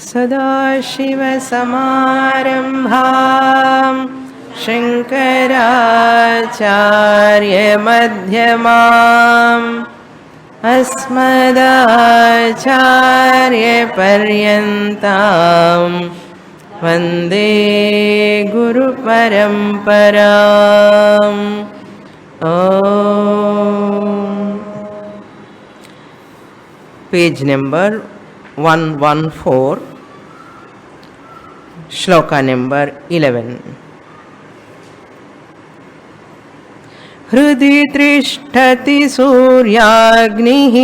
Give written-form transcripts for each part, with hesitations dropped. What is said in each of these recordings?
सदाशिवसमारम्भां शङ्कराचार्यमध्यमाम् अस्मदाचार्यपर्यन्तां वन्दे गुरुपरम्पराम्. Page number 114, shloka number 11. हृदि तिष्ठति सूर्याग्निः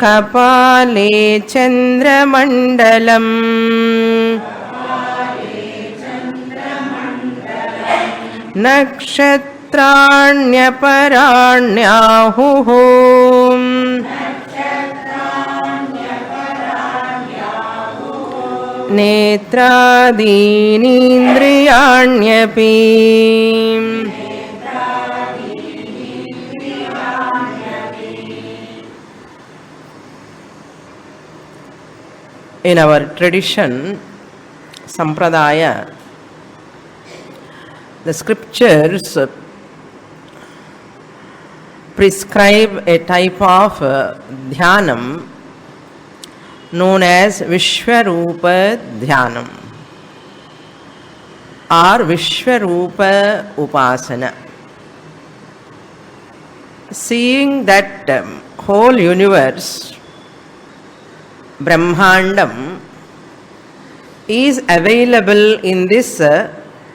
कपाले चन्द्रमण्डलम् नक्षत्राण्यपराण्याहुः नेत्रादीनीन्द्रियाण्यपि. In our tradition, sampradaya, the scriptures prescribe a type of dhyanam known as Vishwarupa Dhyanam or Vishwarupa Upasana. Seeing that whole universe, Brahmandam, is available in this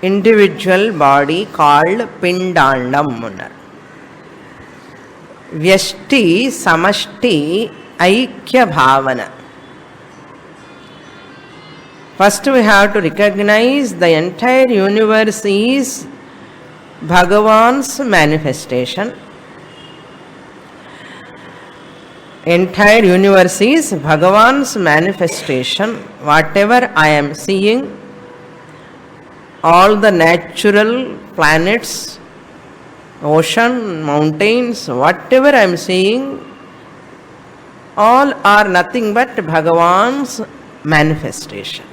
individual body called Pindandam. Vyashti Samashti Aikya Bhavana. First we have to recognize the entire universe is Bhagavan's manifestation. Entire universe is Bhagavan's manifestation. Whatever I am seeing, all the natural planets, ocean, mountains, whatever I am seeing, all are nothing but Bhagavan's manifestation.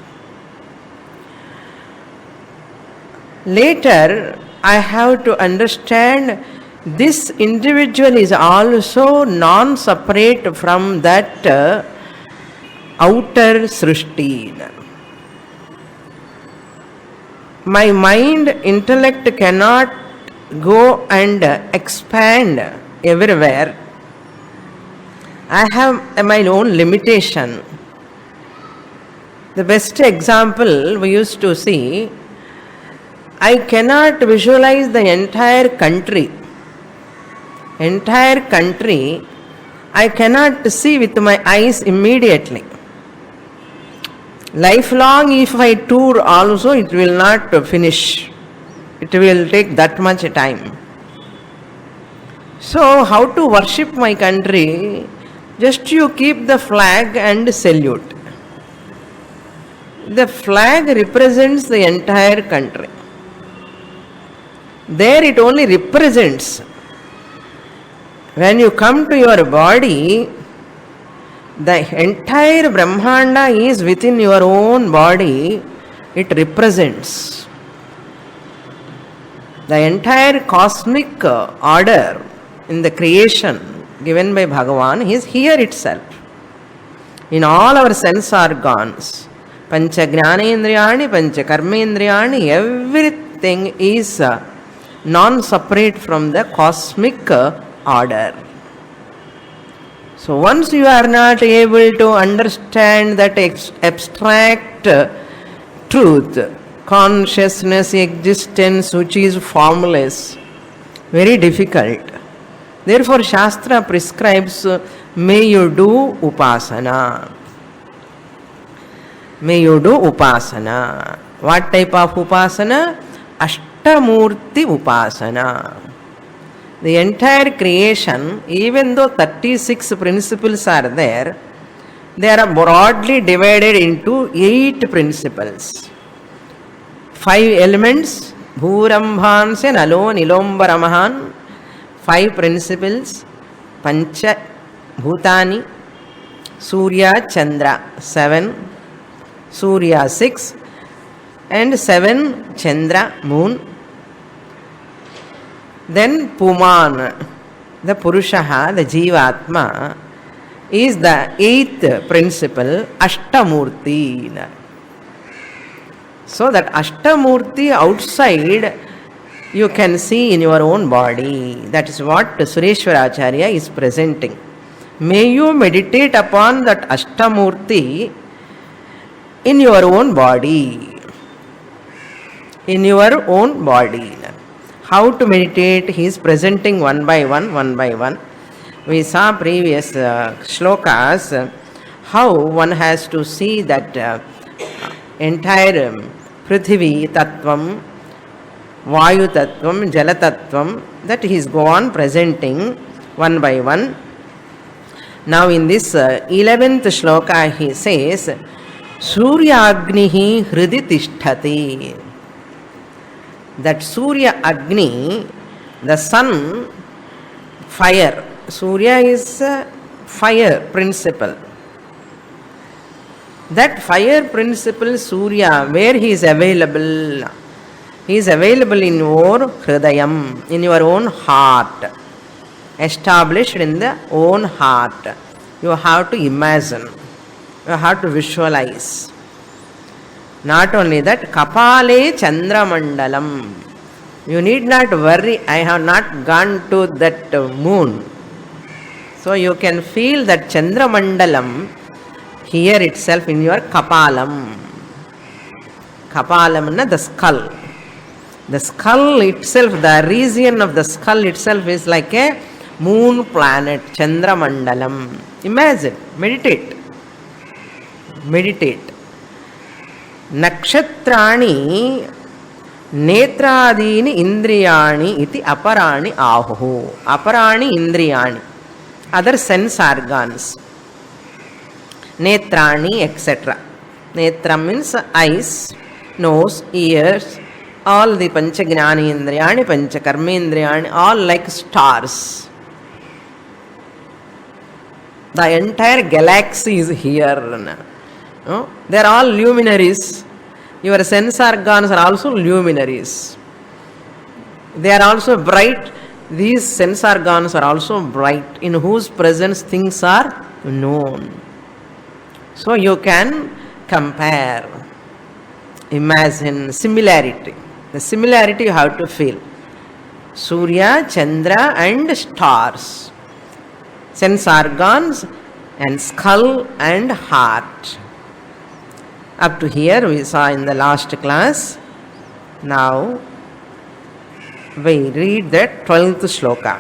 Later, I have to understand this individual is also non-separate from that outer Srishti. My mind, intellect cannot go and expand everywhere. I have my own limitation. The best example we used to see, I cannot visualize the entire country. Entire country I cannot see with my eyes immediately. Lifelong if I tour also, it will not finish. It will take that much time. So how to worship my country? Just you keep the flag and salute. The flag represents the entire country. There it only represents. When you come to your body, the entire Brahmanda is within your own body. It represents. The entire cosmic order in the creation given by Bhagavan is here itself. In all our sense organs, Pancha Jnanendriyani, Pancha Karmendriyani, everything is non-separate from the cosmic order. So once you are not able to understand that abstract truth, consciousness, existence which is formless, very difficult. Therefore Shastra prescribes, may you do upasana. May you do upasana. What type of upasana? Ashtamurti upasana. The entire creation, even though 36 principles are there, they are broadly divided into 8 principles. 5 elements, Bhurambhanse Nalo Nilombaramahan, 5 principles, Pancha Bhutani, Surya, Chandra 7, Surya 6, and 7 Chandra, moon. Then Puman, the Purushaha, the Jivatma, is the 8th principle, Ashtamurti. So that Ashtamurti outside you can see in your own body. That is what Sureshwaracharya is presenting. May you meditate upon that Ashtamurti in your own body. In your own body. How to meditate? He is presenting one by one, one by one. We saw previous shlokas how one has to see that entire Prithvi Tattvam, Vayu Tattvam, Jala Tattvam, that he is go on presenting one by one. Now in this 11th shloka he says, Suryagnihi Hridi Tishtati. That Surya Agni, the sun, fire. Surya is fire principle. That fire principle Surya, where he is available? He is available in your Hridayam, in your own heart. Established in the own heart. You have to imagine. You have to visualize. Not only that, Kapale Chandramandalam. You need not worry, I have not gone to that moon. So you can feel that Chandramandalam here itself in your Kapalam. Kapalam is the skull. The skull itself, the region of the skull itself is like a moon planet, Chandramandalam. Imagine, meditate. Meditate. Nakshatrani netradini indriyani iti aparani ahu. Aparani indriyani. Other sense organs. Netrani, etc. Netra means eyes, nose, ears, all the Pancha Gnani Indriyani, Pancha Karma Indriyani, all like stars. The entire galaxy is here. No? They are all luminaries. Your sense organs are also luminaries. They are also bright. These sense organs are also bright, in whose presence things are known. So you can compare, imagine similarity. The similarity you have to feel. Surya, Chandra and stars. Sense organs and skull and heart. Up to here we saw in the last class. Now we read the 12th shloka.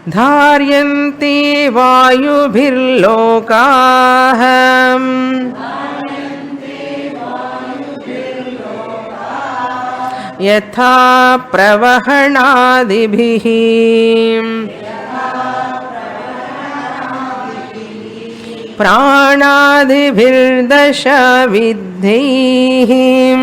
Dharyante vayubhirlokaham yatha pravahanadibhi pranadibhirdasha vidhihim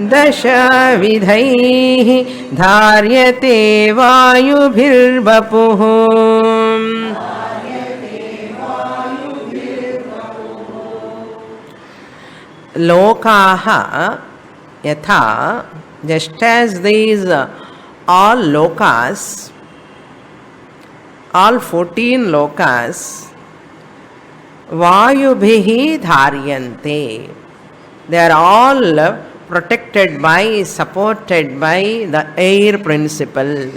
dasha vidhaihi dharyate vayubhirvapuhum. Lokaha yatha, just as these all lokas, all 14 lokas, vayubhihi dharyante, they are all protected by, supported by the air principle.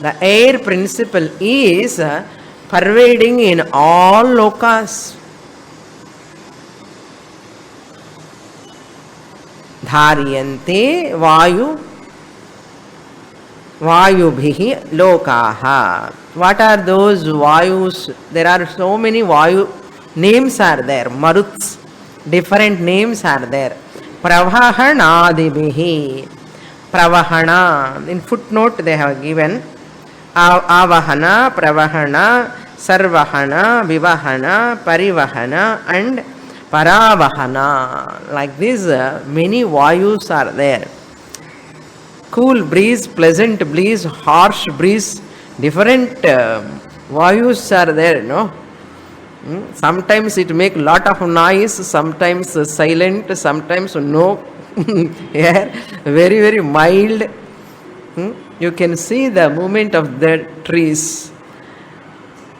The air principle is pervading in all lokas. Dharyante vayubhihi lokaha. What are those vayus? There are so many vayu names are there. Maruts, different names are there. Pravahanadibihi. Pravahana. In footnote they have given avahana, pravahana, sarvahana, vivahana, parivahana and paravahana. Like this, many vayus are there. cool breeze, pleasant breeze, harsh breeze, different vayus are there, no? Sometimes it make lot of noise, sometimes silent, sometimes no air, very, very mild. You can see the movement of the trees.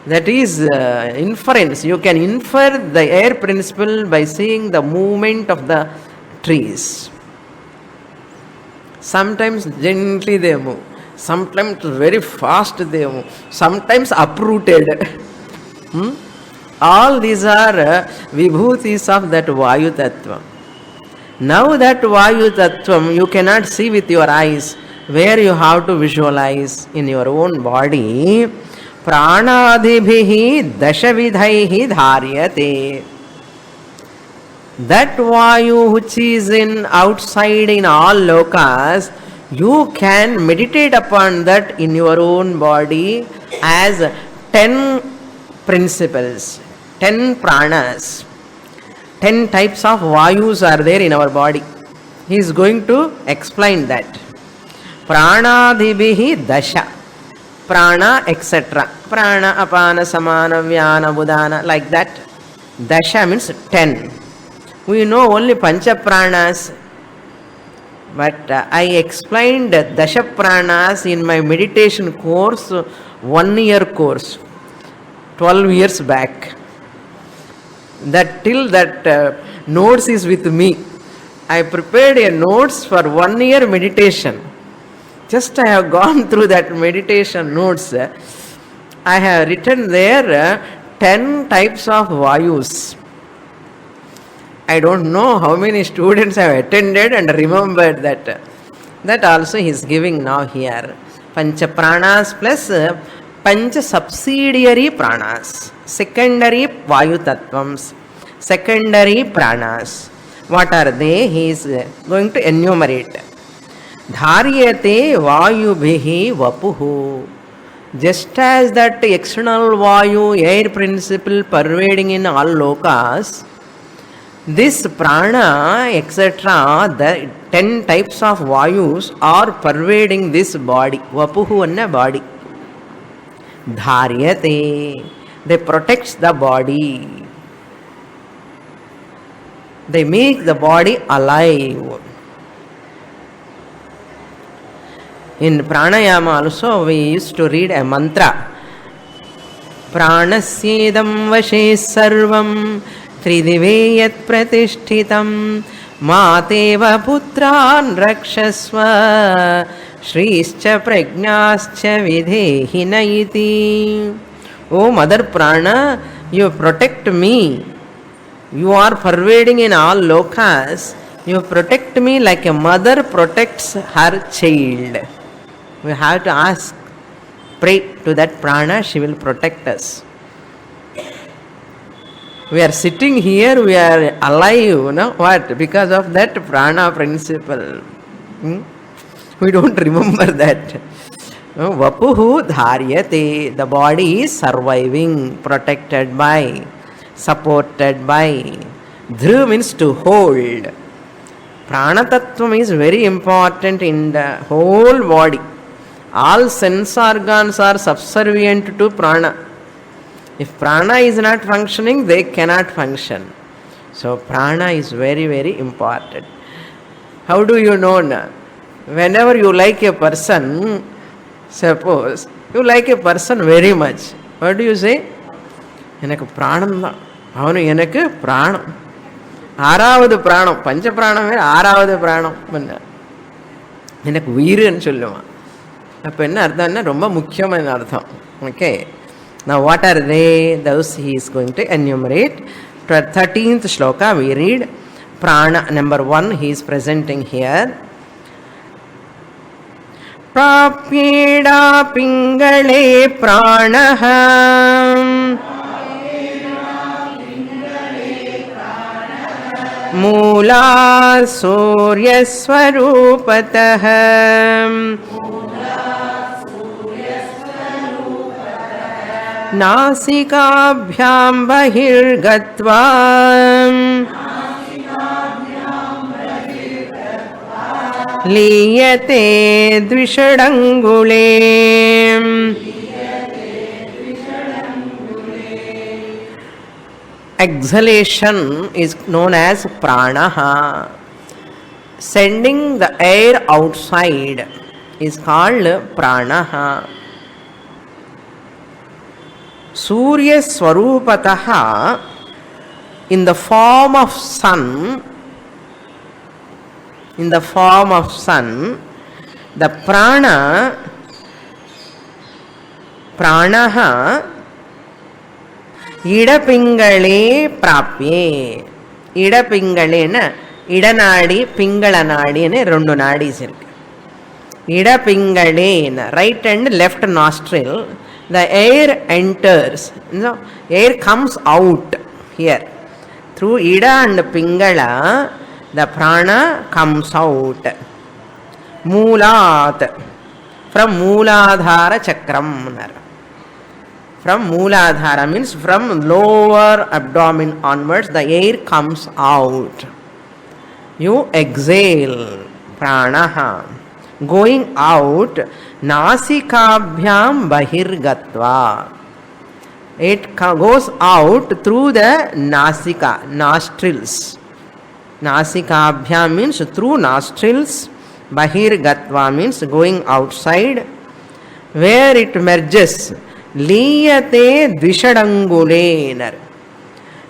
That is inference. You can infer the air principle by seeing the movement of the trees. Sometimes gently they move, sometimes very fast they move, sometimes uprooted. All these are vibhutis of that Vayu Tattva. Now that Vayu Tattvam you cannot see with your eyes, where you have to visualize in your own body. Pranadibhihi dashavidhaihi dharyate. That Vayu which is in outside in all lokas, you can meditate upon that in your own body as 10 principles, 10 pranas. 10 types of Vayus are there in our body. He is going to explain that. Pranadibhihi dasha. Prana, etc. Prana, apana, samana, vyana, budana, like that. Dasha means 10. We know only Pancha Pranas, but I explained Dasha Pranas in my meditation course, 1 year course, 12 years back. That till that notes is with me. I prepared a notes for 1 year meditation. Just I have gone through that meditation notes. I have written there 10 types of Vayus. I don't know how many students have attended and remembered that. That also he is giving now here. Pancha Pranas plus Pancha subsidiary Pranas. Secondary Vayu Tattvams. Secondary Pranas. What are they? He is going to enumerate. Dharyate Vayubhihi Vapuhu. Just as that external Vayu, air principle pervading in all lokas, this prana, etc., the 10 types of Vayus are pervading this body. Vapuhu anna body. Dharyate. They protect the body. They make the body alive. In pranayama also we used to read a mantra. Pranasyedam vashe sarvam Tridive yat pratishtitam Mateva putran rakshasva Shrischa pragnascha vidhehi naiti. O Mother Prana, you protect me. You are pervading in all lokas. You protect me like a mother protects her child. We have to ask, pray to that prana, she will protect us. We are sitting here, we are alive, no? What? Because of that prana principle. We don't remember that. Vapuhu dharyate. The body is surviving, protected by, supported by. Dhru means to hold. Prana tattvam is very important in the whole body. All sense organs are subservient to prana. If prana is not functioning, they cannot function. So prana is very, very important. How do you know? Whenever you like a person, suppose you like a person very much, what do you say? Enakku pranam da. Avanu enakku pranam. ஆறாவது பிராணம், பஞ்ச பிராணம் வேறு, ஆறாவது பிராணம் எனக்கு உயிர்னு சொல்லுவான். அப்போ என்ன அர்த்தம்னா ரொம்ப முக்கியமான அர்த்தம். Okay, now what are they? Those he is going to enumerate. 13th shloka we read. Prana number 1 he is presenting here. Prapyeda pingale pranaha Moola Surya Swarupatah Nasikabhyam Bahirgatva. लीयते द्विषडङ्गुले exhalation is known as pranaha. Sending the air outside is called pranaha. Surya Swarupataha, in the form of sun, the pranaha இடபிங்களே பிராப்யே. இடபிங்களேன்னா இடநாடி பிங்கள நாடின்னு ரெண்டு நாடிஸ் இருக்கு. இடபிங்களேன்னா right and left nostril the air enters, air comes out here through ida and pingala, the prana comes out. Moolat, from mooladhara chakram. From mooladhara means from lower abdomen onwards the air comes out. You exhale pranaha, going out. Nasikabhyam bahirgatva, it goes out through the nasika, nostrils. Nasikabhyam means through nostrils. Bahirgatva means going outside, where it merges. Liyate dvishadangule,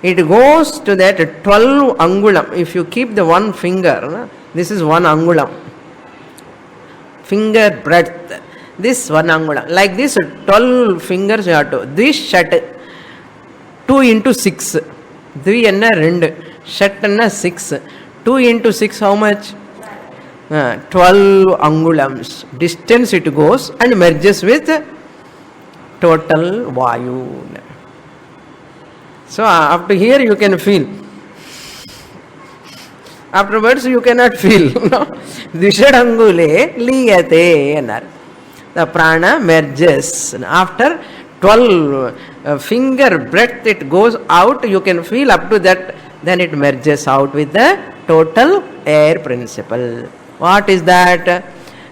it goes to that 12 angulam. If you keep the one finger, this is one angulam, finger breadth, this one angulam. Like this 12 fingers you have to. This shat 2 into 6. Dvi enna 2, shat enna 6. 2 into 6 how much? 12 angulams distance it goes and merges with total vayu. So up to here you can feel. Afterwards you cannot feel. Dvishadangule liyate. The prana merges. After 12 finger breadth it goes out. You can feel up to that. Then it merges out with the total air principle. What is that?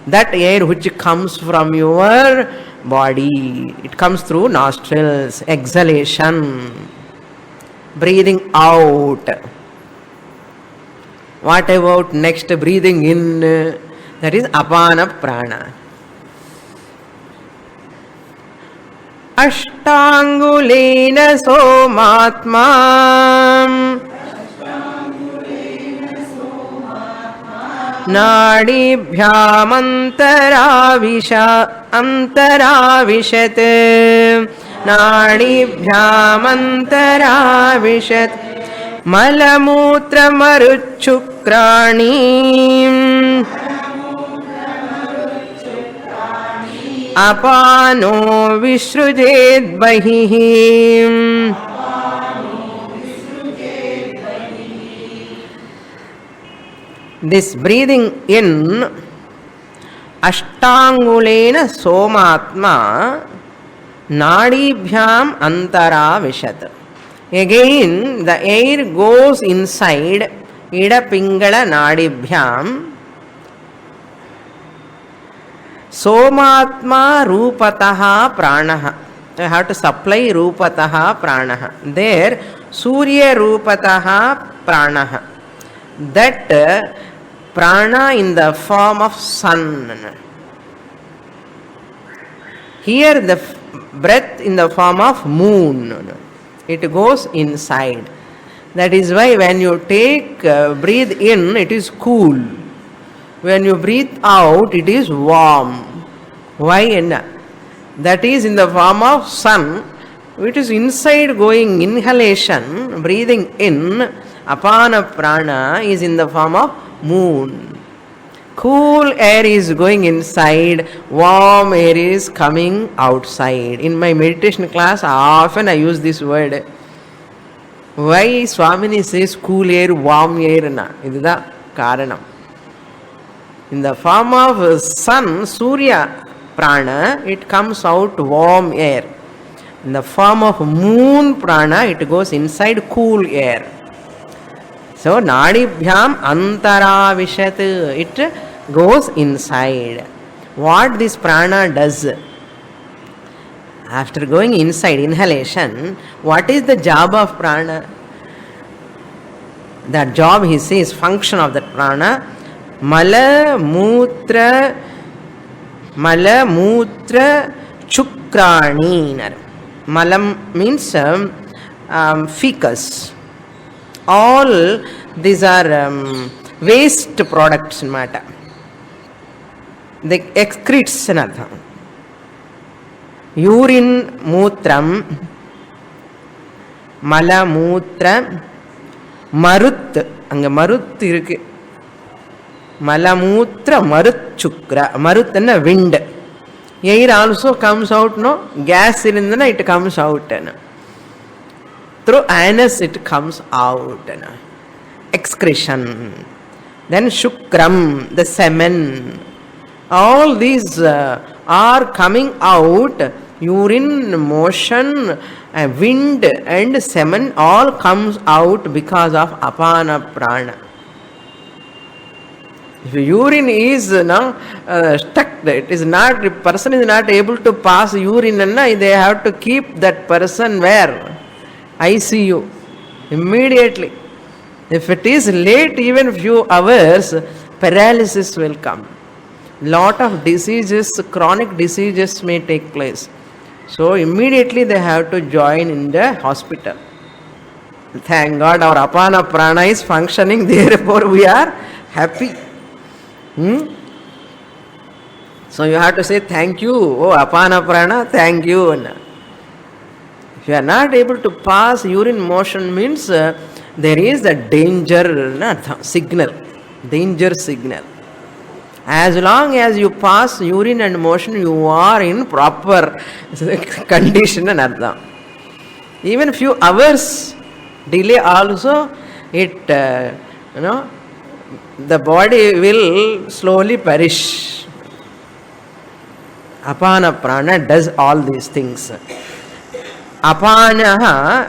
That air which comes from your body. It comes through nostrils. Exhalation. Breathing out. What about next breathing in? That is apana prana. Ashtangulena somatma nadibhyamantaravishat nadibhyamantaravishat malamutra maruchukrani apano visrujet bahihi. This breathing in, ashtangulena somatma nadibhyam antara vishat. Again the air goes inside ida pingala nadibhyam. Somatma rupataha pranaha. I have to supply rupataha pranaha. There surya rupataha pranaha. That prana in the form of sun. Here the breath in the form of moon. It goes inside. That is why when you take breathe in, it is cool. When you breathe out, it is warm. Why? That is in the form of sun. It is inside going inhalation, breathing in. Apana prana is in the form of moon. Cool air is going inside, warm air is coming outside. In my meditation class, often I use this word. Why Swamini says cool air, warm air? Idudha karanam. In the form of sun, Surya prana, it comes out warm air. In the form of moon prana, it goes inside cool air. So, nadibhyam antara vishat, it goes inside. What this prana does? After going inside, inhalation, what is the job of prana? That job, he says, function of that prana, mala mutra chukrani. Malam means fecus. All these are waste products in matter. They excretes in artham. Urine mutram, mala mutra, marut, anga marut irukku. Mala mutra marut chukra. Marut is wind. Air also comes out, no? Gas irundana it comes out. Through anus it comes out. Excretion. Then shukram, the semen. All these are coming out. Urine, motion, wind and semen all comes out because of apana prana. If urine is stuck, it is not, the person is not able to pass urine, they have to keep that person where? ICU. Immediately. If it is late, even few hours, paralysis will come. Lot of diseases, chronic diseases may take place. So immediately they have to join in the hospital. Thank God our apana prana is functioning, therefore we are happy. So you have to say thank you, oh apana prana, thank you. If you are not able to pass urine motion, means there is a danger signal. Danger signal. As long as you pass urine and motion, you are in proper condition and artham. Even few hours delay also, it the body will slowly perish. Apana prana does all these things. Apana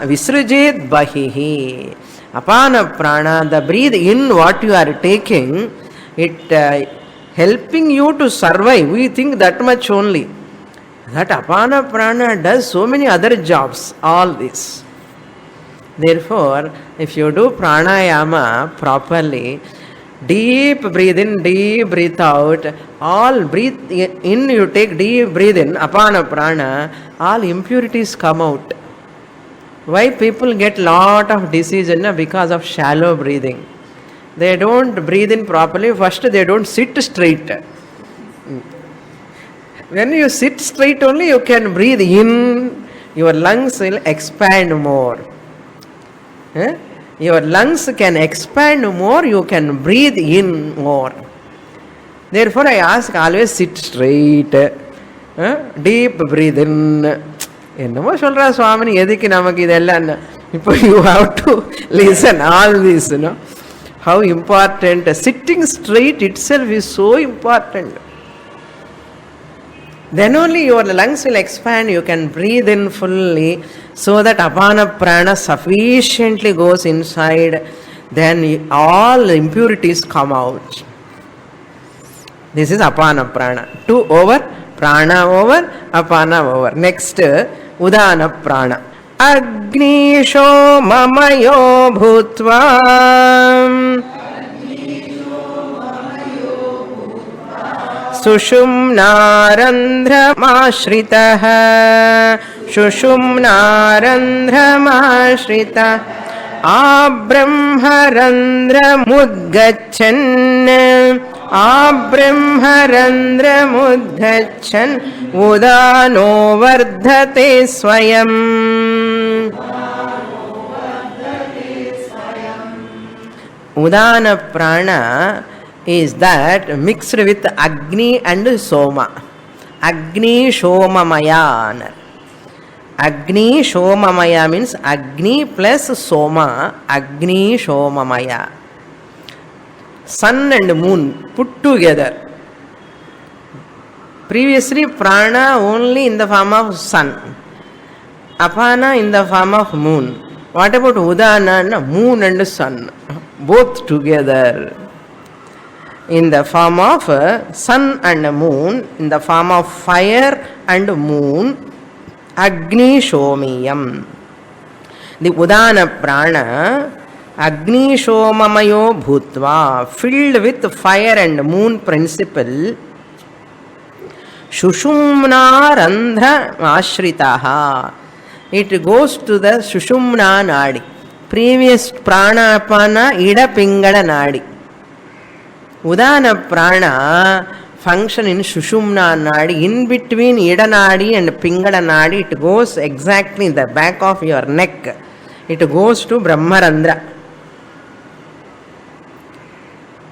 visrujet bahihi. Apana prana, the breathe in what you are taking, it helping you to survive. We think that much only. That apana prana does so many other jobs, all this. Therefore, if you do pranayama properly, deep breathe in, deep breathe out, all breathe in, you take deep breathe in, apana prana, all impurities come out. Why people get lot of disease because of shallow breathing? They don't breathe in properly. First, they don't sit straight. When you sit straight only, you can breathe in. Your lungs will expand more. Your lungs can expand more. You can breathe in more. Therefore, I ask always sit straight. Deep breathe in. என்னமோ சொல்றா சுவாமினி எதுக்கு நமக்கு இதெல்லாம் இப்போ you have to listen all this, how important sitting straight itself is. So important. Then only your lungs will expand, you can breathe in fully, so that apana prana sufficiently goes inside, then all impurities come out. This is apana prana. 2 over, prana over, apana over. Next, udana prana. Agnisho mamayo bhutva sushumnarandhramashritah sushumnarandhramashritah abrahmarandramudgachan abrahmarandramudgachan udano vardhate swayam. Udana prana is that mixed with Agni and Soma. Agni Shomamaya. Agni Shomamaya means Agni plus Soma. Agni Shomamaya. Sun and moon put together. Previously prana only in the form of sun. Apana in the form of moon. What about Udana? Moon and sun. Both together. in the form of sun and moon, in the form of fire and moon, Agni Shomiyam. The Udana Prana, Agni Shomamayo Bhutva, filled with fire and moon principle, Shushumna Randhra Ashritaha. It goes to the Shushumna Nadi. Previous Prana Apana Ida Pingada Nadi. Udana Prana function in Shushumna Nadi. In between Ida Nadi and Pingada Nadi, it goes exactly in the back of your neck. It goes to Brahmarandra.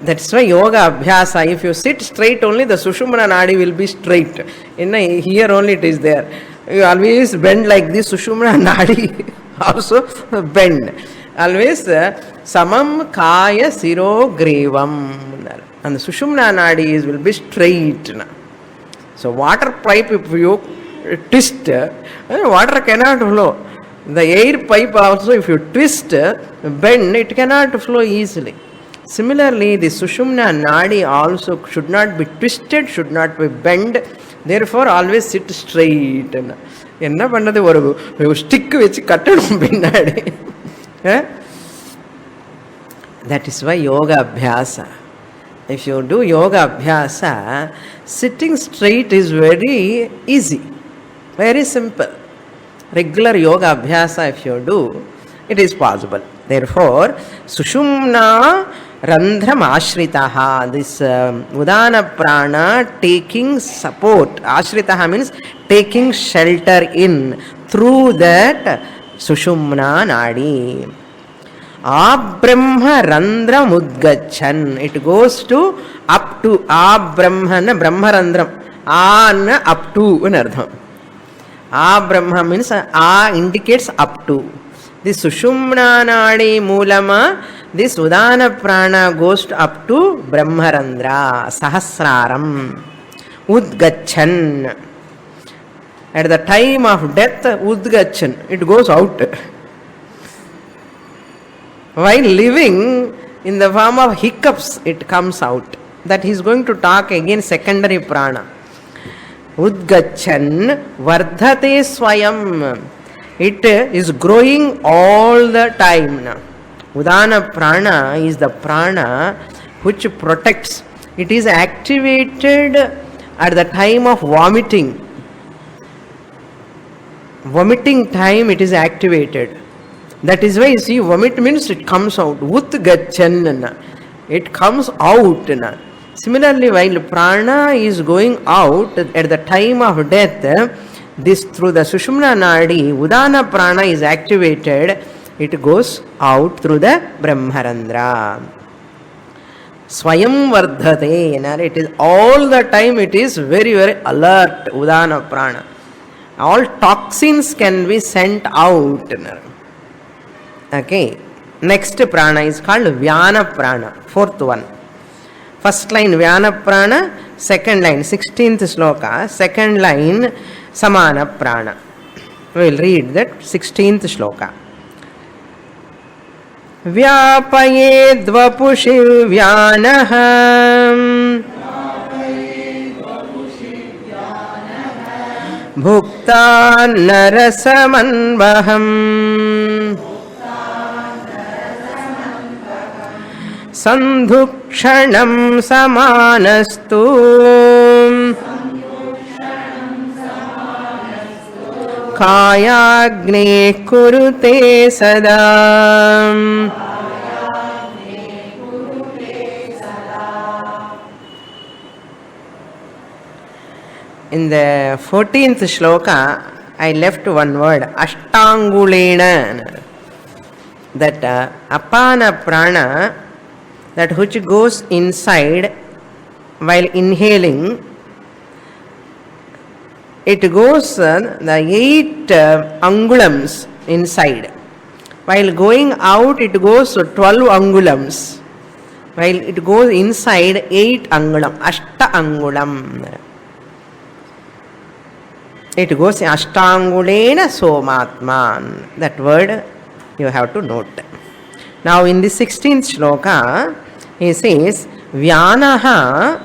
That's why yoga abhyasa, if you sit straight only, the Sushumna Nadi will be straight. Here only it is there. You always bend like this, Sushumna Nadi also bend. Always Samam Kaya Siro Grevam. And the Sushumna Nadi will be straight. So water pipe, if you twist, water cannot flow. The air pipe also, if you twist, bend, it cannot flow easily. Similarly, the Sushumna Nadi also should not be twisted, should not be bent. Therefore, always sit straight. Enna pannadhu oru stick vechi kattanum pinnadi. That is why yoga abhyasa. If you do yoga abhyasa, sitting straight is very easy, very simple. Regular yoga abhyasa, if you do, it is possible. Therefore, Sushumna Randhram Ashritaha, this Udana Prana taking support. Ashritaha means taking shelter in through that Sushumna Nadi. Abrahma Randram Udgachan. It goes to up to Abrahmana Brahmarandram. Ana up to in Ardham. Abrahma means A indicates up to. This Sushumna Nadi Moolama, this Udana Prana goes up to Brahmarandra, Sahasraram, Udgachan. At the time of death, Udgachan, it goes out. While living, in the form of hiccups, it comes out. That he is going to talk again, secondary prana. Udgachan, Vardhate Swayam. It is growing all the time now. Udana Prana is the prana which protects. It is activated at the time of vomiting. Vomiting time it is activated. That is why you see vomit means it comes out. Udgachan. It comes out. Similarly, while prana is going out at the time of death, this through the Sushumna Nadi, Udana Prana is activated, it goes out through the Brahmarandra. Swayam Vardhate, it is all the time, it is very, very alert, Udana Prana. All toxins can be sent out. Okay, next prana is called Vyana Prana, fourth one. First line Vyana Prana, second line 16th sloka, second line Samana Prana. We will read that 16th shloka. Vyapaye dvapushi vyanaha bhukta narasamanvaham sandhukshanam samanastu Kayagne kurute sada. In the 14th shloka, I left one word, Ashtangulena. That apana prana, that which goes inside while inhaling, it goes the 8 angulams inside. While going out, it goes 12 angulams. While it goes inside, 8 angulam, Ashta angulam. It goes Ashtangulena Somatman. That word you have to note. Now in the 16th shloka, he says, Vyanaha,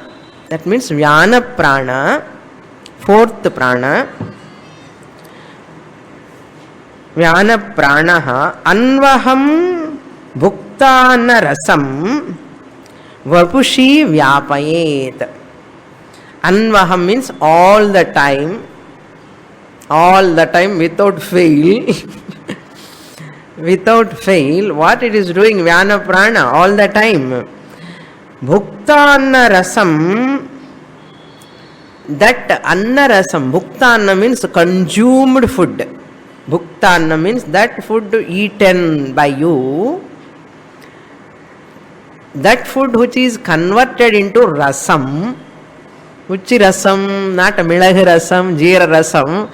that means Vyana prana, fourth prana. Vyana pranaha anvaham bhuktana rasam vapushi vyapayet. Anvaham means all the time without fail. Without fail, what it is doing, Vyana prana, all the time. Bhuktana rasam, that anna rasam, bhuktana means consumed food. Bhuktana means that food eaten by you, that food which is converted into rasam. Which rasam? Not milahi rasam, jeera rasam.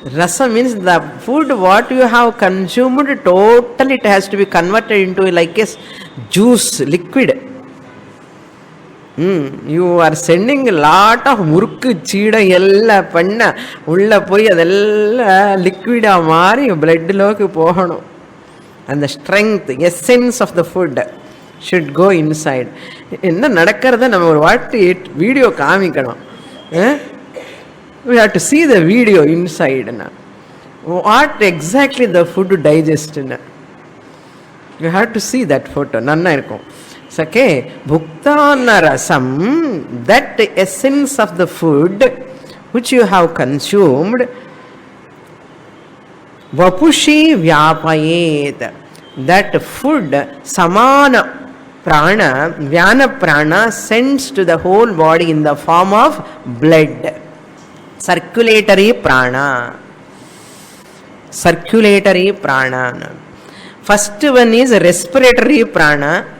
Rasam means the food what you have consumed, totally it has to be converted into like a juice, liquid. You are sending a lot of murku, cheeda, ella, panna, ulla poi adella liquid amari blood loku pohanu. And the strength, essence of the food should go inside. Enna nadakkarada namu what eat video kaamikkanum. We have to see the video inside. What exactly the food digests. You have to see that photo. Nanna irukum. Okay, bhuktana rasam, that essence of the food which you have consumed, vapushi vyapayet, that food samana prana, vyana prana sends to the whole body in the form of blood. Circulatory prana. Circulatory prana. First one is respiratory prana.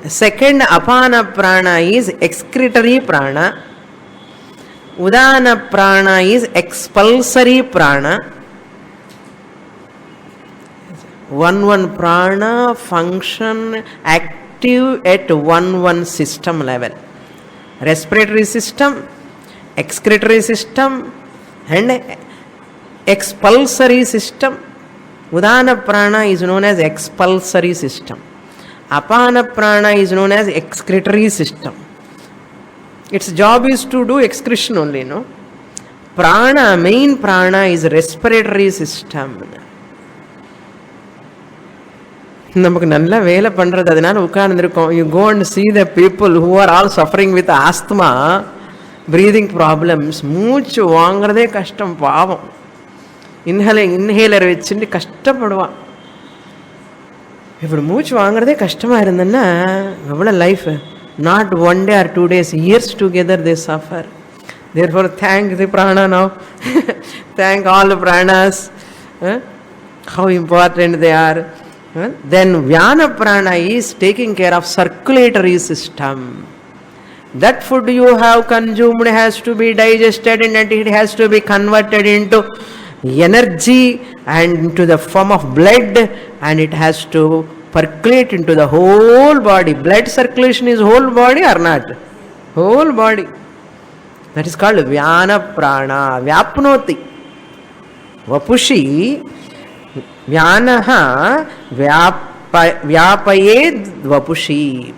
Second apana prana is excretory prana. Udana prana is expulsory prana. One prana function active at one system level. Respiratory system, excretory system and expulsory system. Udana prana is known as expulsory system. Apana prana is known as excretory system. Its job is to do excretion only, no? Prana, main prana is respiratory system. நமக்கு நல்ல வேலை பண்றது, அதனால உட்கார்ந்துருக்கோம். You go and see the people who are all suffering with asthma, breathing problems. மூச்சு வாங்குறதே கஷ்டம், பாவம். Inhaler வச்சுட்டு கஷ்டப்படுவான். இப்படி மூச்சு வாங்குறதே கஷ்டமா இருந்ததுன்னா எவ்வளோ life, not one day or 2 days, years together they suffer. Therefore thank the prana now. Thank all the pranas, how important they are. Then Vyana prana is taking care of circulatory system. That food you have consumed has to be digested and it has to be converted into energy and into the form of blood, and it has to percolate into the whole body. Blood circulation is whole body or not? Whole body. That is called Vyana prana. Vyapnoti. Vapushi. Vyanaha vyapayed vapushi.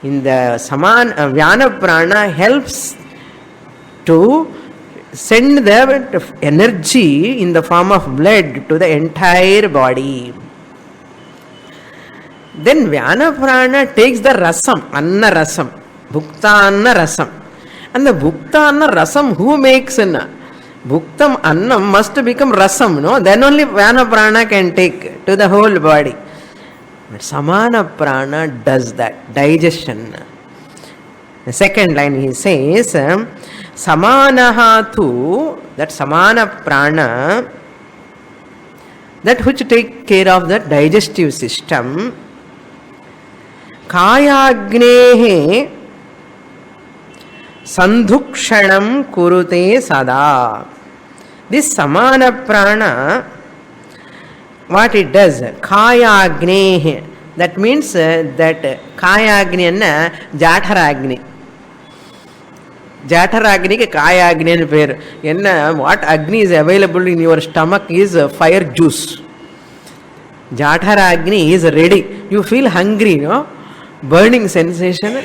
In the saman, Vyana prana helps to send the energy in the form of blood to the entire body. Then Vyana prana takes the rasam, anna rasam, bhuktana rasam. And the bhuktana rasam, who makes anna? Bhuktam annam must become rasam, no? Then only Vyana prana can take to the whole body. But samana prana does that, digestion. The second line he says, samanaha tu, that samana prana, that which take care of the digestive system, kayagnehe sandhukshanam kurute sada. This samana prana, what it does, kayagnehe, that means that kayagni anna jathara-agni. Jathara-agni ke kaya-agni anu peru. Enna, what agni is available in your stomach is fire juice. Jathara-agni is ready. You feel hungry, no? burning sensation.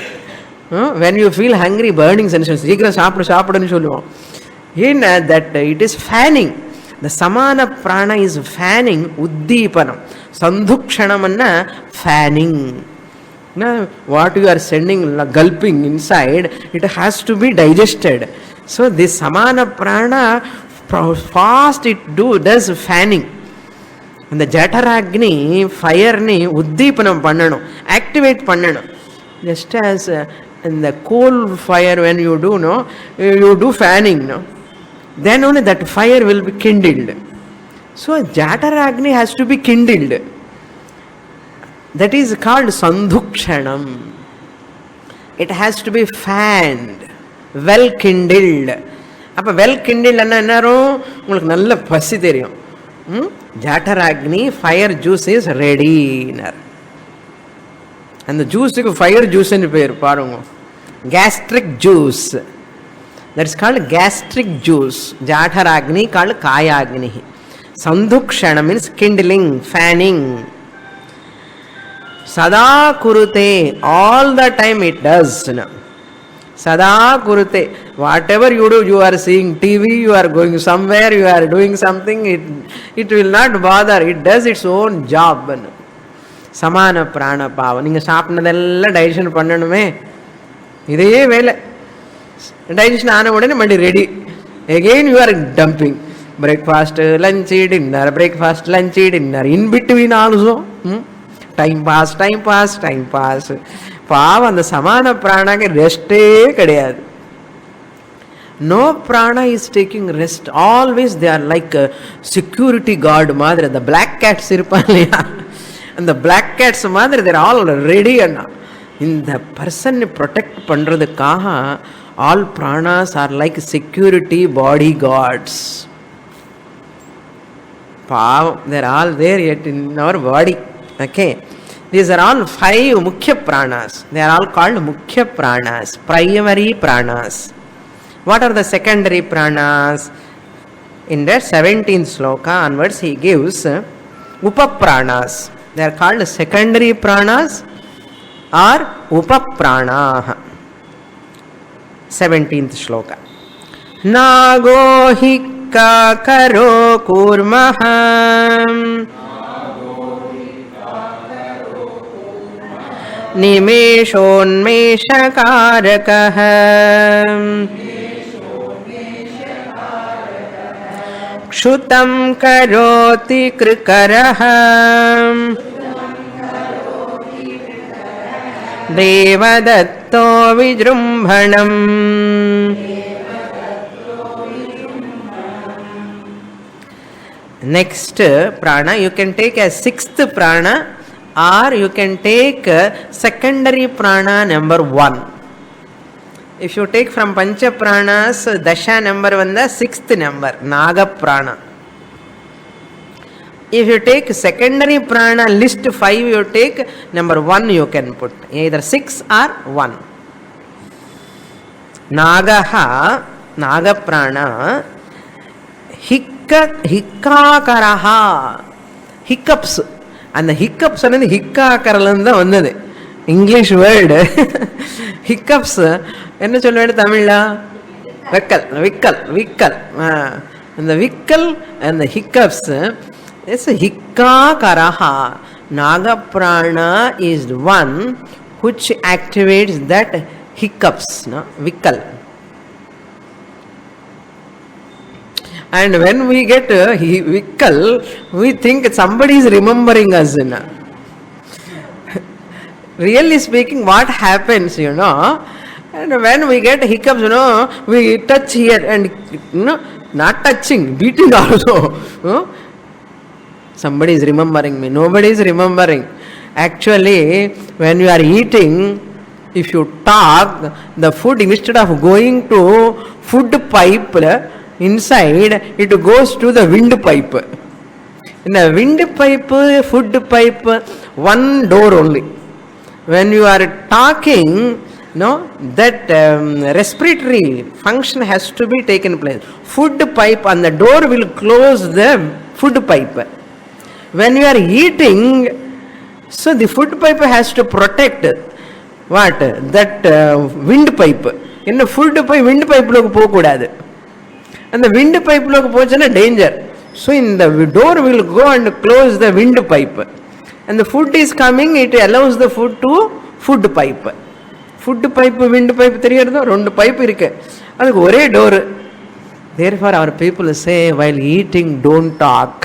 When you feel hungry, burning sensation. Seekram saapadu solluvom. In that it is fanning. The samana prana is fanning, uddeepanam. Sandhukshanam anna fanning. Now, what you are sending, gulping inside, it has to be digested. So this samana prana, fast it does fanning. And the jataragni, fire ni uddeepanam pannanum, activate pannanum. Just as in the coal fire when you do, no, you do fanning, no, then only that fire will be kindled. So jataragni has to be kindled. That is called sandhukshanam. It has to be fanned, well kindled. Appa well kindled anna ennaru ungalku nalla pasi theriyum. Jataragni, fire juice is ready. And the juice ku fire juice nu peru paarunga. Gastric juice. That is called gastric juice. Jataragni called kayagni. Sandhukshana means kindling, fanning. Sada kurute, all the time it does. Sada kurute, whatever you do, you are seeing TV, you are going somewhere, you are doing something, it will not bother, it does its own job. Samana prana pava. Ninga saapnadella digestion pannanume. Idhe vela. Digestion aana udane mandi ready. Again you are dumping. Breakfast, lunch, dinner, breakfast, lunch, dinner. In between also. Time pass. Pava and the samana prana ke reste kadiyadu. No prana is taking rest. Always they are like a security guard madre. The black cats irpalaya. And the black cats madre, they are all ready. In the person protect pandradhukaga, all pranas are like security bodyguards. They are all there yet in our body. Okay. These are all 5 mukhya pranas. They are all called mukhya pranas, primary pranas. What are the secondary pranas? In that 17th sloka onwards he gives upapranas. They are called secondary pranas or upaprana. 17th sloka. Nago hikka karo kurmaham nimeshonmeshakarakah kshutam karoti krikarah devadatto vijrumbhanam. Next prana you can take as 6th prana, or you can take secondary prana number 1. If you take from Pancha Pranas, Dasha number 1, the 6th number, Naga Prana. If you take secondary prana, list 5, you take number 1 you can put. Either 6 or 1. Nagaha, Naga Prana, Hikkakaraha, hiccups. And the hiccups are the hikkakaralanda vandade. English word. Hiccups. Enna solluvad Tamilla? Vikkal. And the vikkal and the hiccups. It's a hikkakaraha. Naga prana is the one which activates that hiccups, no? Vikkal. And when we get vikkal, we think somebody is remembering us. Really speaking, what happens, and when we get hiccups, we touch here and, not touching, beating also. Somebody is remembering me. Nobody is remembering. Actually, when you are eating, if you talk, the food, instead of going to food pipe inside, it goes to the windpipe. In a windpipe, food pipe, one door only. When you are talking, that respiratory function has to be taken place. Food pipe and the door will close the food pipe. When you are eating, so the food pipe has to protect what? That wind pipe. In the food pipe, wind pipe loku pokudadu. And the wind pipe loku pochana danger. So in the door will go and close the wind pipe. And the food is coming, it allows the food to food pipe. Food pipe, wind pipe, rendu pipe irukku. Adukku ore door. Therefore our people say, while eating don't talk.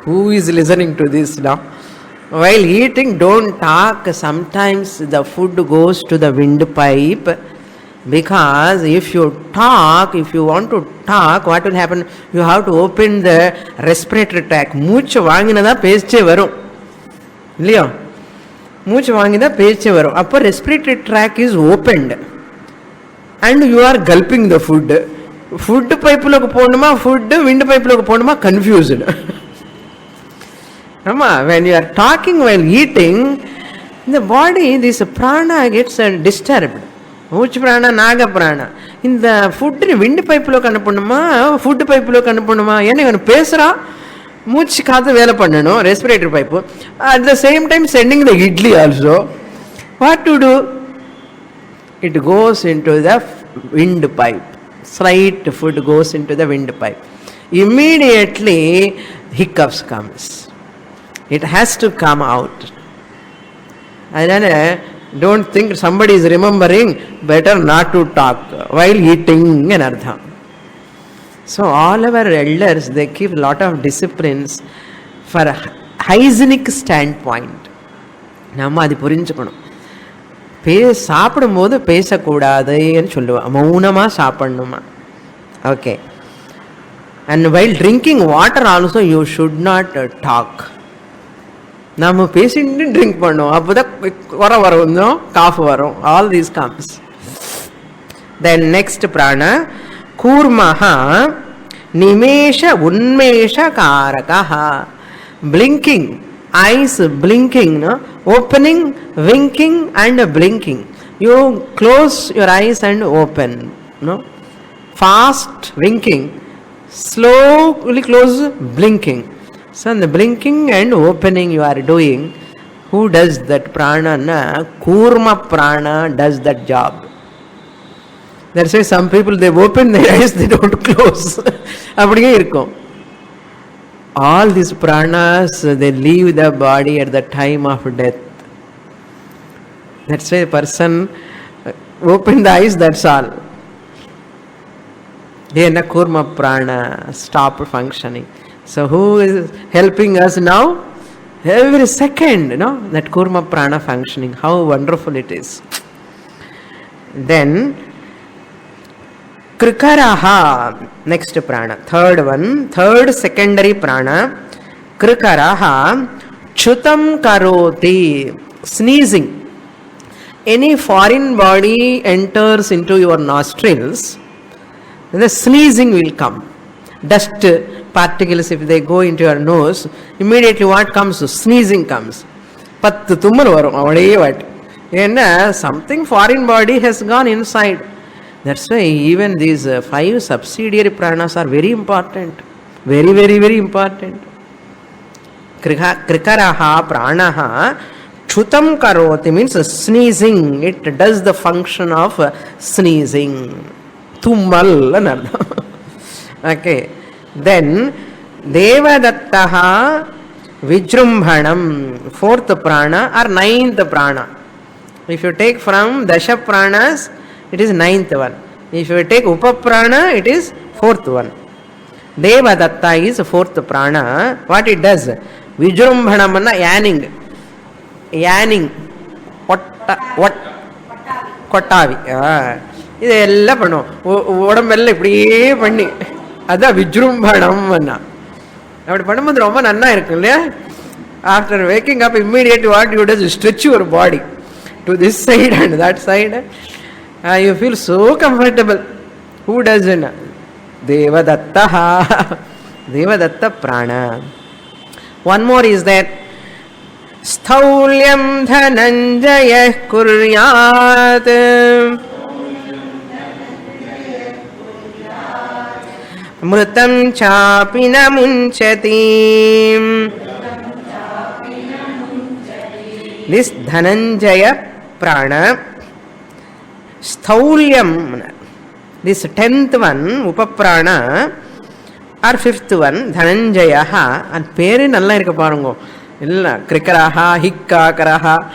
Who is listening to this now? While eating don't talk. Sometimes the food goes to the windpipe, because if you talk, if you want to talk, what will happen? You have to open the respiratory tract. மூச்சு வாங்கினதா பேச்சே வரும் இல்லையா? மூச்சு வாங்கினா பேச்சே வரும். அப்போ respiratory tract is opened and you are gulping the food. Food pipe loku போணுமா, food wind pipe loku போணுமா, confused. When you are talking while eating, the body, this prana gets disturbed. மூச்சு பிராணா, நாக பிராணா. இந்த ஃபுட்டு விண்டு பைப்பில் அனுப்பணுமா, food பைப்பில் அனுப்பணுமா? ஏன்னா இவன் பேசுகிறான், மூச்சு காற்று வேலை பண்ணணும், respiratory pipe. At the same time sending the idli also. What to do? It goes into the wind pipe. Slight food goes into the wind pipe. Immediately hiccups comes. It has to come out. Don't think somebody is remembering, better not to talk while eating an artha. So all our elders, they keep a lot of disciplines for hygienic standpoint. நம்ம அது புரிஞ்சுக்கணும். சாப்பிடும்போது பேசக்கூடாதுன்னு சொல்லுவாள், மௌனமாக சாப்பிடணுமா. Okay. And while drinking water also you should not talk. நம்ம பேசிட்டு ட்ரிங்க் பண்ணுவோம், அப்போதான் குறை வரும், காஃப் வரும். All these comes. Then next பிராண கூர்மஹா நிமேஷ உன்மேஷ காரகா. Blinking, eyes blinking, no? Opening, winking and blinking. You close your eyes and open, no? Fast winking, slowly close, blinking. So in the blinking and opening you are doing. Who does that prana? Na Kurma prana does that job. That's why some people, they open their eyes, they don't close. அப்படியே இருக்கும். All these pranas, they leave the body at the time of death. That's why a person open the eyes, that's all. Then Kurma prana stop functioning. So who is helping us now? Every second, that Kurma prana functioning. How wonderful it is. Then Krikaraha, next prana, third one, third secondary prana. Krikaraha chutam karoti, sneezing. Any foreign body enters into your nostrils, the sneezing will come. Dust particles, if they go into your nose, immediately what comes? Sneezing comes. Pattu thummal varum avade vaati. Enna something foreign body has gone inside. That's why even these 5 subsidiary pranas are very important. Very, very, very important. Krikaraha pranaha chutam karoti means sneezing. It does the function of sneezing. Thummal anardha. Okay. Then Devadattaha Vijrumbhanam, 4th prana or 9th prana. If you take from Dasha pranas, it is 9th one. If you take Upaprana, it is 4th one. Devadatta is 4th prana. What it does? Vijrumbhanam anna yanning. Yanning. Kottavi. இது எல்லாம் பண்ணுவோம், உடம்பெல்லாம் இப்படியே பண்ணி, அதான் விஜృంభணம் அண்ணா. அப்படி பண்ணும்போது ரொம்ப நன்னா இருக்கும் இல்லையா? After waking up immediately what you does, stretch your body to this side and that side. You feel so comfortable. Who doesn't? Devadatta. Devadatta prana. One more is that Sthaulyam dhananjaya kuryat mrutam chapina munchati This Dhananjaya prana, Staulyam, this 10th one, Upaprana, or 5th one, Dhananjayaha, and Peri Nalla irukku parungo. Illa Krikaraha, Hikka Karaha,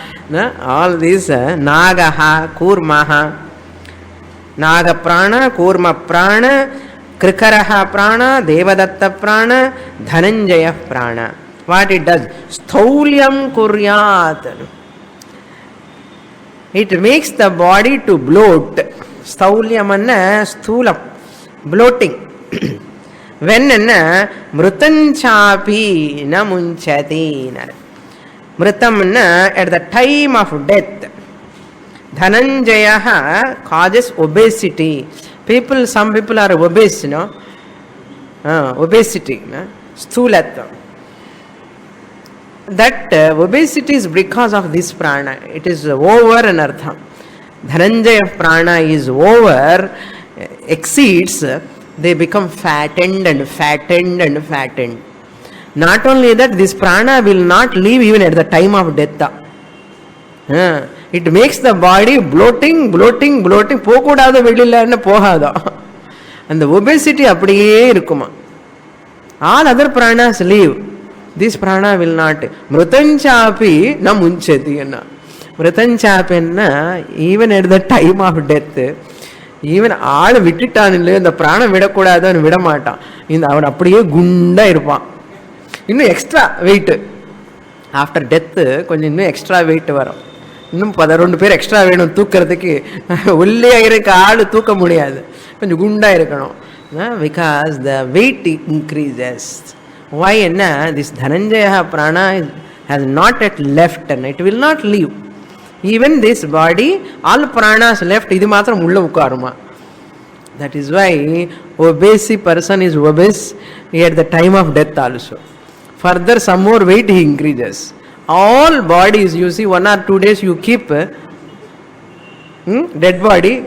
all these Nagaha, Kurmaha, Naga Prana, Kurma Prana, Krikaraha Prana, Devadatta Prana, Dhananjaya Prana. What it does? Staulyam Kuryat. It makes the body to bloat. Staulyam anna sthulam, bloating. When mrutanchapi na munchati. Mrutam at the time of death. Dhananjaya causes obesity. Some people are obese, obesity, sthulatva. That obesity is because of this prana. It is over an artham. Dhananjaya prana is over, exceeds, they become fattened and fattened and fattened. Not only that, this prana will not leave even at the time of death. It makes the body bloating. Pokudada vedilla and pohada. And the obesity அப்படியே இருக்குமா. All other pranas leave. This prana will not. Mrutanchapi na munchati anna. Mrutanchapi even at the time of death, even all vitittanille and the prana vidakudadanu vidamata. In avan அப்படியே குண்டா இருப்பான். இன்னும் extra wait. After death கொஞ்சம் இன்னும் extra wait வரும். இன்னும் 12 பேர் extra வேணும் தூக்கிறதுக்கு. உள்ளே இருக்க ஆள் தூக்க முடியாது, கொஞ்சம் குண்டா இருக்கணும். Because the weight increases. Why? This Dhananjaya prana has not yet left and it will not leave. Even this body, all pranas left, idu matram ulla ukkaruma. That is why obese person is obese at the time of death also. Further some more weight he increases. All bodies, you see, 1 or 2 days you keep dead body,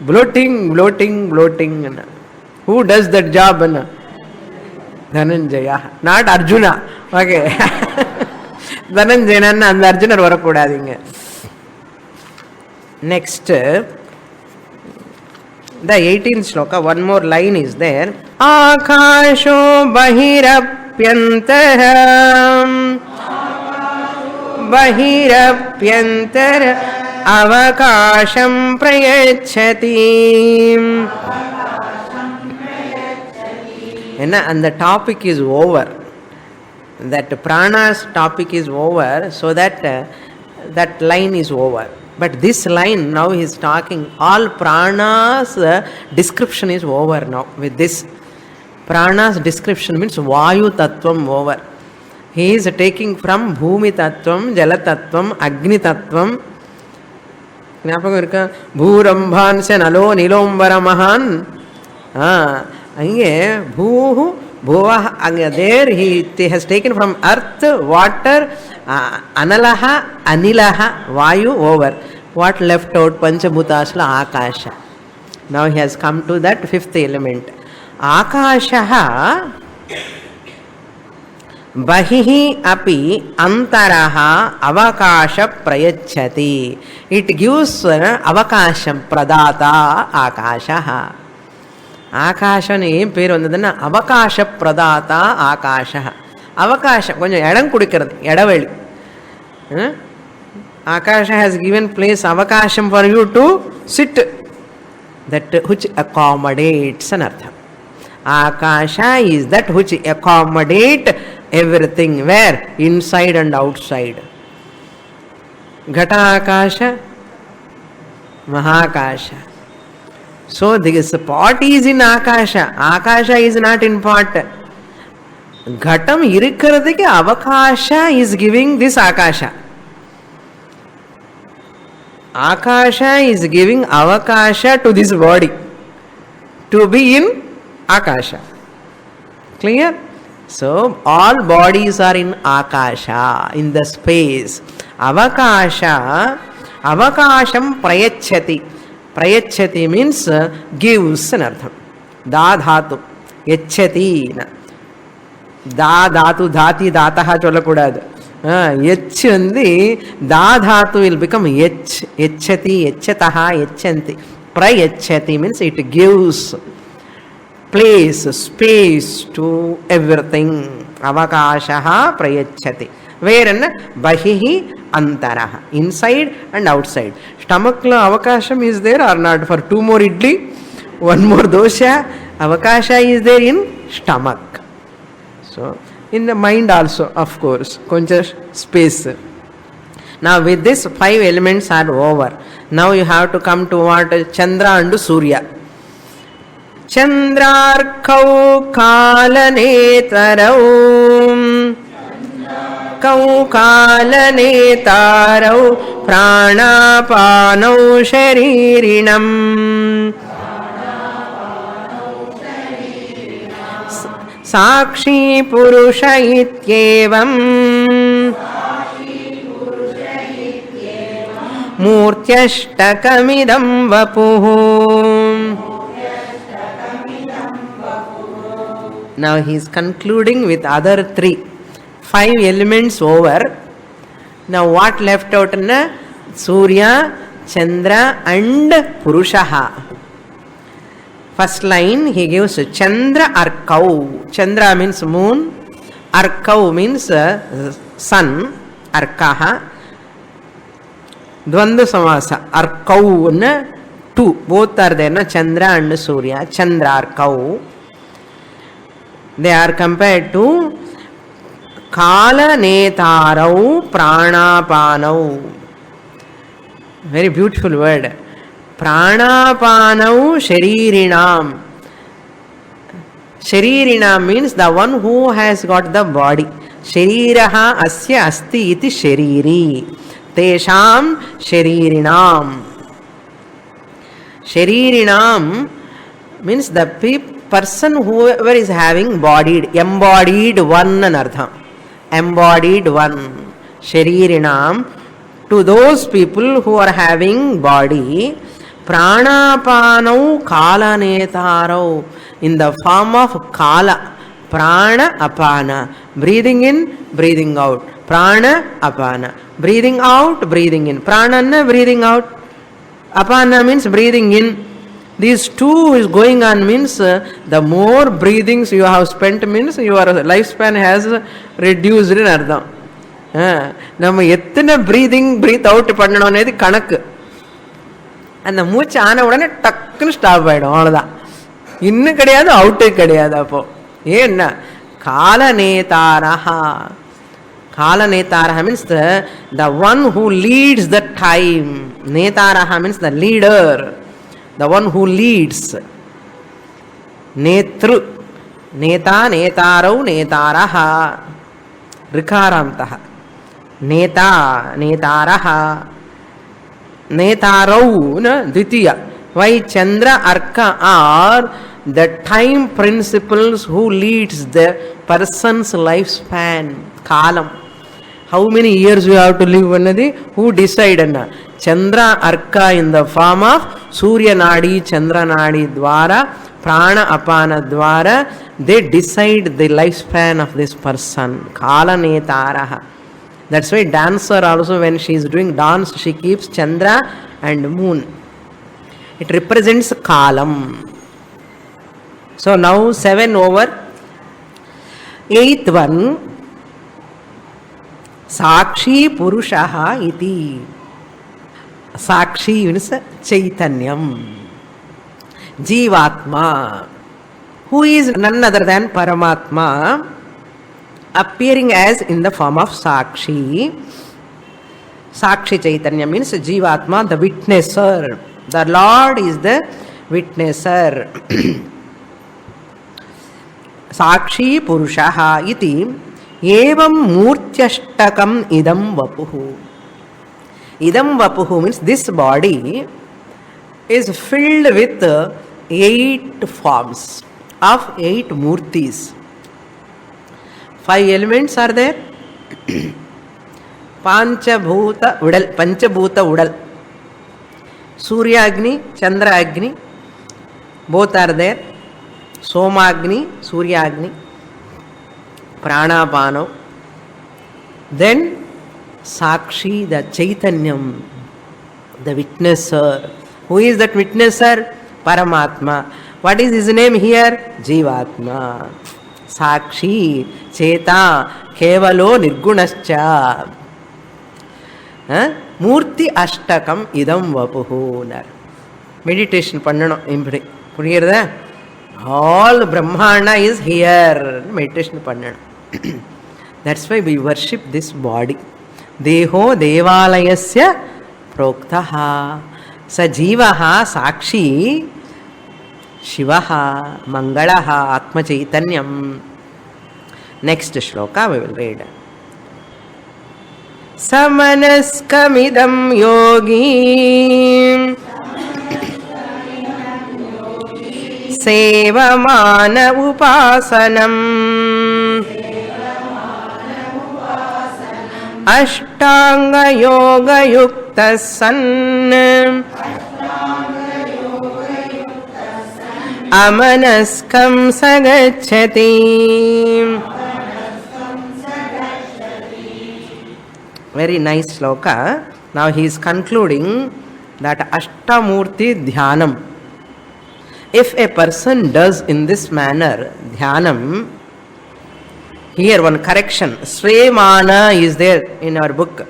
bloating. Who does that job? Dhananjaya, not Arjuna. Okay. Dhananjaya and Arjuna varakudadinga. Next, the 18th sloka, one more line is there. Akasho bahirapyantaram bahirapyantara avakasham prayachati. And the topic is over. That prana's topic is over, so that that line is over. But this line now he is talking, all prana's description is over now. With this, prana's description means Vayu Tattvam over. He is taking from Bhumi Tattvam, Jala Tattvam, Agni Tattvam. Bhurambhansya Nalo Nilombara Mahan. Bhuhu, Bhuva, there he has taken from earth, water, Analaha, Anilaha, Vayu over. What left out? Panchabhutasla Akasha. Now he has come to that 5th element. Akashaha Bahihi api antaraha avakasha prayachati. It gives avakasham pradata akashaha. Akasha name peru vandadana avakasha pradata akashaha. Avakasha konjam edam kudikiradhu, edaveli. Akasha has given place avakasham for you to sit, that which accommodates an artha. Akasha is that which accommodate everything. Where? Inside and outside. Ghata Akasha, Mahakasha. So this pot is in Akasha. Akasha is not in pot. Ghatam irikkaradhike avakasha is giving this Akasha. Akasha is giving avakasha to this body to be in Akasha. Clear? So all bodies are in Akasha, in the space. Avakasha, avakasham prayachati. Prayachati means gives an artham. Da dhatu, yachati. Da dhatu dhati dhataha cholakudadu. H undi, da dhatu will become H. Echati, echataha, echanti. Prayachati means it gives place, space to everything. Avakashaha prayachati. Wherein bahihi antaraha. Inside and outside. Stomach lo avakasham is there or not? For 2 more idli, 1 more dosha, avakasha is there in stomach. So, in the mind also, of course, koncha space. Now with this 5 elements are over. Now you have to come to what? Chandra and Surya. Chandrarkau kalanetarau kau kalanetarau pranapanau sharirinam Sakshi Purusha Ityevam Murtyashtakamidam Vapuhu. Now he is concluding with other 3. 5 elements over. Now what left out? Surya, Chandra and Purushaha. First line he gives Chandra Arkau. Chandra means moon. Arkau means sun. Arkaha. Dvandva samasa. Arkau 2. Both are there. Chandra and Surya. Chandra Arkau. They are compared to Kala Netarau Pranapanau. Very beautiful word. Pranapanau Sharirinam. Sharirinam means the one who has got the body. Shariraha asya asti iti shariri. Tesham Sharirinam. Sharirinam means the person whoever is having embodied one anartham. Embodied one. Sharirinam. To those people who are having body, Pranapanau Kalanetarau, in the form of Kala. Prana Apana. Breathing in, breathing out. Prana Apana. Breathing out, breathing in. Prana breathing out. Apana means breathing in. These 2 is going on means the more breathings you have spent means your lifespan has reduced in ardham. நம்ம எத்தனை breathe out பண்ணணும் అనేది கணக்கு. அந்த மூச்சு ஆன உடனே டக்குன்னு ஸ்டாப் ஆயிடும். அவ்வளோதான். இன்னும் கிடையாது, அவுட்டு கிடையாது. அப்போ ஏன்னா காலநேதாரஹா. Kalanetaraha means the one who leads the time. Netaraha means the leader. The one who leads. Netru. Neta, netarau, netaraha. Rikarantaha. Neta, netaraha. Netarau, Dvitiya. Why Chandra, Arka are the time principles who leads the person's lifespan. Kalam. How many years you have to live? Who decide? Chandra Arka in the form of Surya Nadi, Chandra Nadi Dwara, Prana Apana Dwara, they decide the lifespan of this person. Kala Netaraha. That's why dancer also, when she is doing dance, she keeps Chandra and moon. It represents Kalam. So now 7 over. 8th one. Sakshi Purushaha iti. Sakshi means Chaitanyam. Jivatma, who is none other than Paramatma, appearing as in the form of Sakshi. Sakshi Chaitanya means Jivatma, the witnesser. The Lord is the witnesser. Sakshi Purushaha iti. Evam Murtyashtakam idam vapuhu. Idam vapuhu means this body is filled with 8 forms of 8 murtis. 5 elements are there. Panchabhuta udal. Surya Agni, Chandra Agni, both are there. Soma Agni, Surya Agni. Pranapano. Then Sakshi, the Chaitanyam, the witnesser. Who is that witnesser? Paramatma. What is his name here? Jivatma. Sakshi, Cheta, Kevalo Nirgunascha. Murti Ashtakam Idam Vapuhunar. Meditation Pandana Impri. Puriyarda? All Brahmana is here. Meditation Pandana. That's why we worship this body. Deho Devalayasya Proktaha. Sajivaha Sakshi Shivaha Mangalaha Atma Chaitanyam. Next shloka we will read. Samanaskamidam yogi Sevamana upasanam Ashtanga yoga yukta san Amanaskam sagacchati. Very nice sloka. Now he is concluding that Ashtamurti Dhyanam. If a person does in this manner Dhyanam, here one correction, Swamana is there in our book.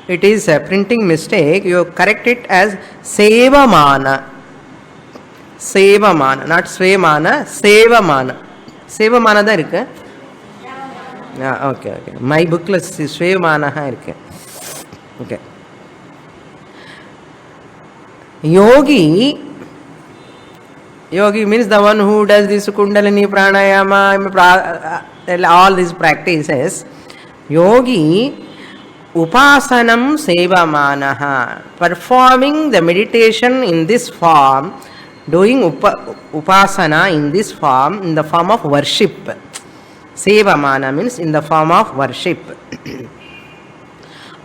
It is a printing mistake. You correct it as Sevamana. Sevamana, not Swamana, Sevamana. Sevamana da irukku? Yeah, okay. My book is Swamana ha irukku. Okay. Yogi means the one who does this Kundalini Pranayama, all these practices. Yogi Upasanam Sevamanaha, performing the meditation in this form, doing upasana in this form, in the form of worship. Sevamana means in the form of worship.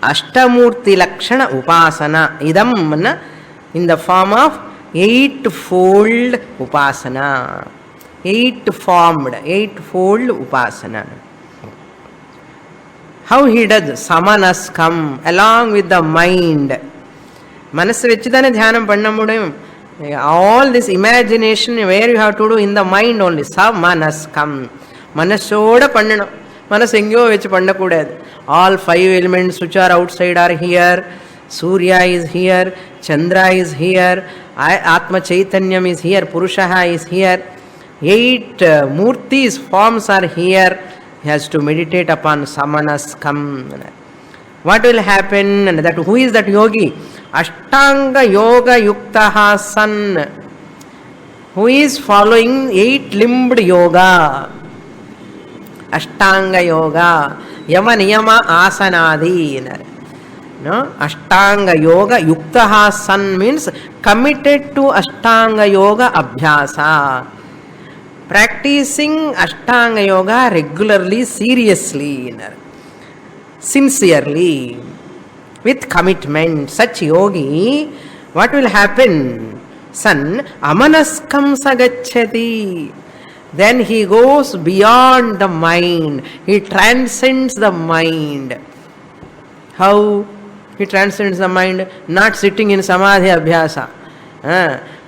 Ashtamurti Lakshana Upasana, idam in the form of eightfold upasana. Eightfold upasana. How he does? Samanaskam, along with the mind. Manasu vechidane dhyanam panna mudiyum. All this imagination where you have to do in the mind only. Samanaskam. Manasoda pannanam. Manasu engyo vechi panna kudadu. All five elements which are outside are here. Surya is here. Chandra is here. Atma Chaitanyam is here. Purushaha is here. 8 murtis, forms are here. He has to meditate upon Samanaskam. What will happen? And that who is that yogi? Ashtanga yoga yuktaha san. Who is following 8-limbed yoga? Ashtanga yoga. Yama niyama asanadi. No? Ashtanga yoga yuktaha san means committed to Ashtanga yoga abhyasa. Practicing Ashtanga yoga regularly, seriously, sincerely, with commitment. Such yogi, what will happen? San amanaskam sagacchati. Then he goes beyond the mind. He transcends the mind. How he transcends the mind? Not sitting in samadhi abhyasa.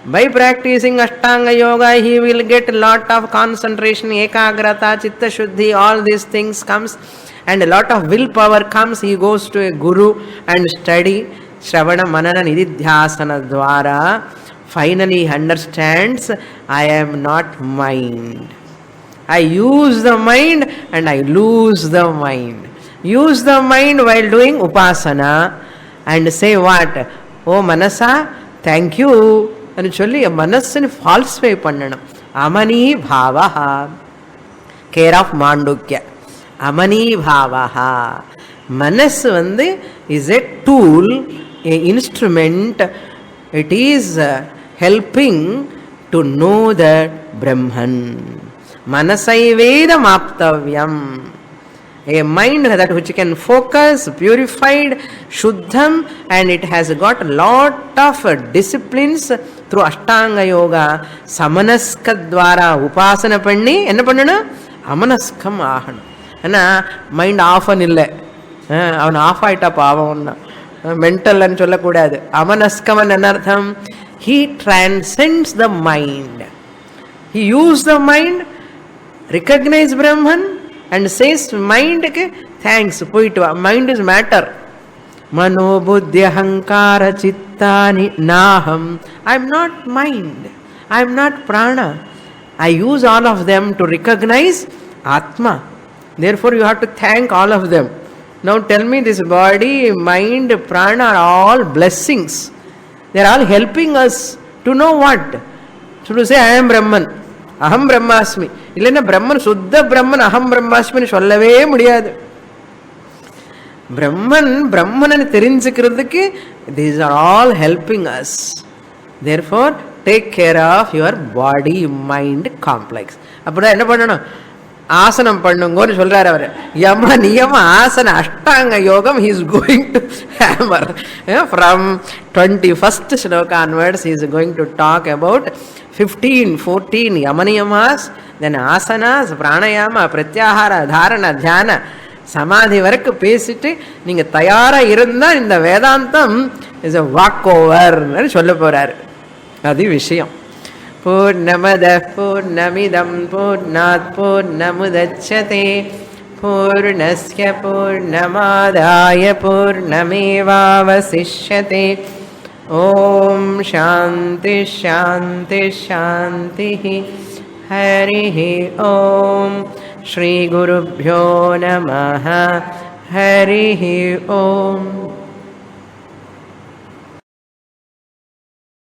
By practicing Ashtanga yoga, he will get a lot of concentration, ekagrata, chitta shuddhi, all these things comes, and a lot of willpower comes. He goes to a guru and study Shravana Manana Nididhyasana Dwara. Finally he understands, I am not mind. I use the mind and I lose the mind. Use the mind while doing upasana and say what? Oh Manasa, thank you. And actually, a manasani falsify pannanam. Amani bhavaha. Care of Mandukya. Amani bhavaha. Manas is a tool, a instrument. It is helping to know the Brahman. Manasai vedam aptavyam. A mind that which can focus, purified, shuddham, and it has got a lot of disciplines through Ashtanga yoga. Samanaska dwara upasana panni enna pannana? Amanaskam ahana. ஆனால் mind ஆஃப்னு இல்லை, அவன் of ஆகிட்டா பாவம்னா. மென்டல்னு சொல்லக்கூடாது. அமனஸ்கமன் என்ன அர்த்தம்? He transcends the mind. He uses the mind, recognize Brahman and says mind ke thanks, போயிட்டு வா. Mind is matter. Mano buddhi ahankara chittani naham. I am not mind, I am not prana. I use all of them to recognize Atma. Therefore you have to thank all of them. Now tell me, this body, mind, prana are all blessings. They are all helping us to know what? To say I am Brahman, aham brahmasmi. இல்லைன்னா பிரம்மன் சுத்த பிரம்மன் அகம் பிரம்மாஸ்மின்னு சொல்லவே முடியாது. பிரம்மன் பிரம்மனை தெரிஞ்சுக்கிறதுக்கு these are all helping us. Therefore take care of your body mind complex. அப்படிதான் என்ன பண்ணணும்? ஆசனம் பண்ணுங்கன்னு சொல்றாரு அவர். யம நியம ஆசன அஷ்டாங்க யோகம் he is going to hammer. From 21st shloka onwards he is going to talk about 14 yamaniyamas, then asanas, pranayama, pratyahara, dharana, dhyana, சமாதி வரைக்கும் பேசிட்டு நீங்க தயாரா இருந்தா இந்த வேதாந்தம் இஸ் a walk over சொல்ல போறாரு. அது விஷயம். பூர்ணமத பூர்ணமிதம் பூர்ணாத் பூர்ணமுதச்யதே பூர்ணஸ்ய பூர்ணமாதாய பூர்ணமேவாவசிஷ்யதே. ஓம் சாந்தி சாந்தி சாந்தி. ஹரிஹி ஓம். ஸ்ரீ குருப்யோ நமஹ. ஹரிஹி ஓம்.